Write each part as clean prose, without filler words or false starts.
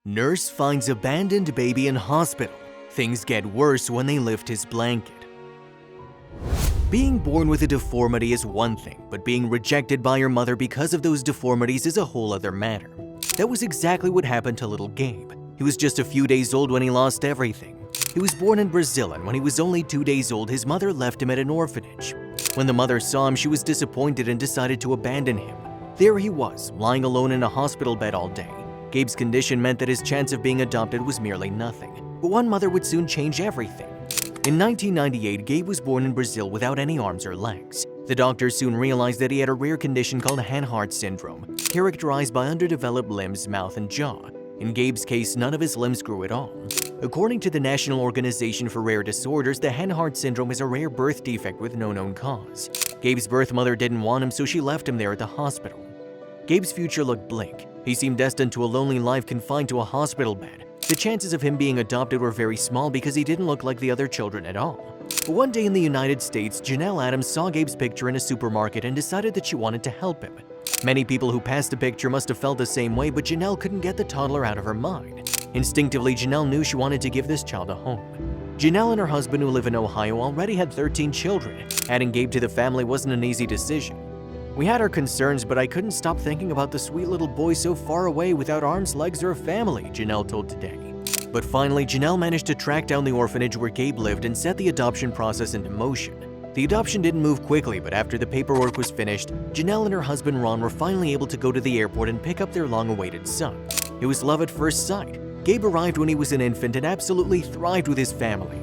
Nurse finds abandoned baby in hospital. Things get worse when they lift his blanket. Being born with a deformity is one thing, but being rejected by your mother because of those deformities is a whole other matter. That was exactly what happened to little Gabe. He was just a few days old when he lost everything. He was born in Brazil, and when he was only 2 days old, his mother left him at an orphanage. When the mother saw him, she was disappointed and decided to abandon him. There he was, lying alone in a hospital bed all day. Gabe's condition meant that his chance of being adopted was merely nothing. But one mother would soon change everything. In 1998, Gabe was born in Brazil without any arms or legs. The doctors soon realized that he had a rare condition called hand-heart syndrome, characterized by underdeveloped limbs, mouth, and jaw. In Gabe's case, none of his limbs grew at all. According to the National Organization for Rare Disorders, the hand-heart syndrome is a rare birth defect with no known cause. Gabe's birth mother didn't want him, so she left him there at the hospital. Gabe's future looked bleak. He seemed destined to a lonely life confined to a hospital bed. The chances of him being adopted were very small because he didn't look like the other children at all. But one day in the United States, Janelle Adams saw Gabe's picture in a supermarket and decided that she wanted to help him. Many people who passed the picture must have felt the same way, but Janelle couldn't get the toddler out of her mind. Instinctively, Janelle knew she wanted to give this child a home. Janelle and her husband, who live in Ohio, already had 13 children. Adding Gabe to the family wasn't an easy decision. We had our concerns, but I couldn't stop thinking about the sweet little boy so far away without arms, legs, or a family, Janelle told Today. But finally, Janelle managed to track down the orphanage where Gabe lived and set the adoption process into motion. The adoption didn't move quickly, but after the paperwork was finished, Janelle and her husband Ron were finally able to go to the airport and pick up their long-awaited son. It was love at first sight. Gabe arrived when he was an infant and absolutely thrived with his family.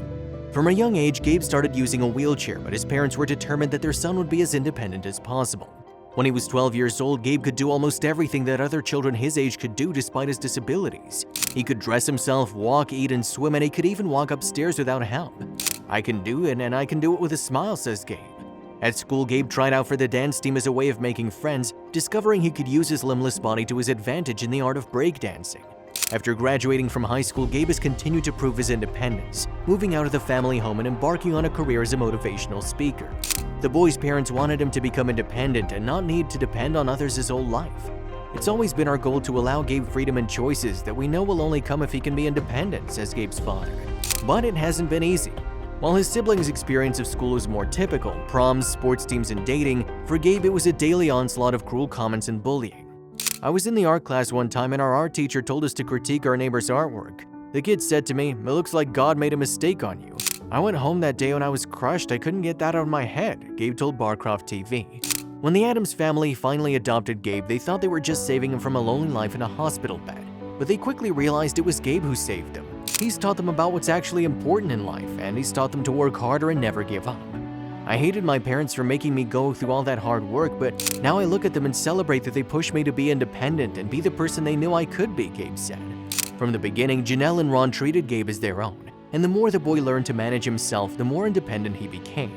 From a young age, Gabe started using a wheelchair, but his parents were determined that their son would be as independent as possible. When he was 12 years old, Gabe could do almost everything that other children his age could do despite his disabilities. He could dress himself, walk, eat, and swim, and he could even walk upstairs without help. "I can do it, and I can do it with a smile," says Gabe. At school, Gabe tried out for the dance team as a way of making friends, discovering he could use his limbless body to his advantage in the art of breakdancing. After graduating from high school, Gabe has continued to prove his independence, moving out of the family home and embarking on a career as a motivational speaker. The boy's parents wanted him to become independent and not need to depend on others his whole life. "It's always been our goal to allow Gabe freedom and choices that we know will only come if he can be independent," says Gabe's father. But it hasn't been easy. While his siblings' experience of school was more typical, proms, sports teams, and dating, for Gabe it was a daily onslaught of cruel comments and bullying. "I was in the art class one time and our art teacher told us to critique our neighbor's artwork. The kid said to me, 'It looks like God made a mistake on you.' I went home that day and I was crushed. I couldn't get that out of my head," Gabe told Barcroft TV. When the Adams family finally adopted Gabe, they thought they were just saving him from a lonely life in a hospital bed. But they quickly realized it was Gabe who saved him. He's taught them about what's actually important in life, and he's taught them to work harder and never give up. "I hated my parents for making me go through all that hard work, but now I look at them and celebrate that they pushed me to be independent and be the person they knew I could be," Gabe said. From the beginning, Janelle and Ron treated Gabe as their own, and the more the boy learned to manage himself, the more independent he became.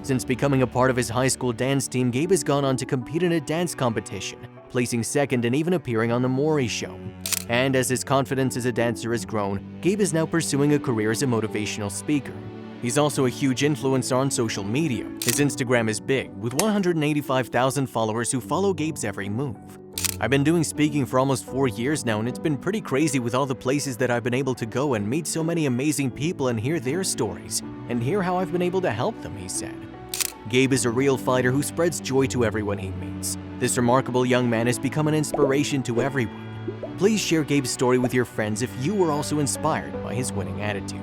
Since becoming a part of his high school dance team, Gabe has gone on to compete in a dance competition, placing second and even appearing on The Maury Show. And as his confidence as a dancer has grown, Gabe is now pursuing a career as a motivational speaker. He's also a huge influencer on social media. His Instagram is big, with 185,000 followers who follow Gabe's every move. "I've been doing speaking for almost 4 years now, and it's been pretty crazy with all the places that I've been able to go and meet so many amazing people and hear their stories, and hear how I've been able to help them," he said. Gabe is a real fighter who spreads joy to everyone he meets. This remarkable young man has become an inspiration to everyone. Please share Gabe's story with your friends if you were also inspired by his winning attitude.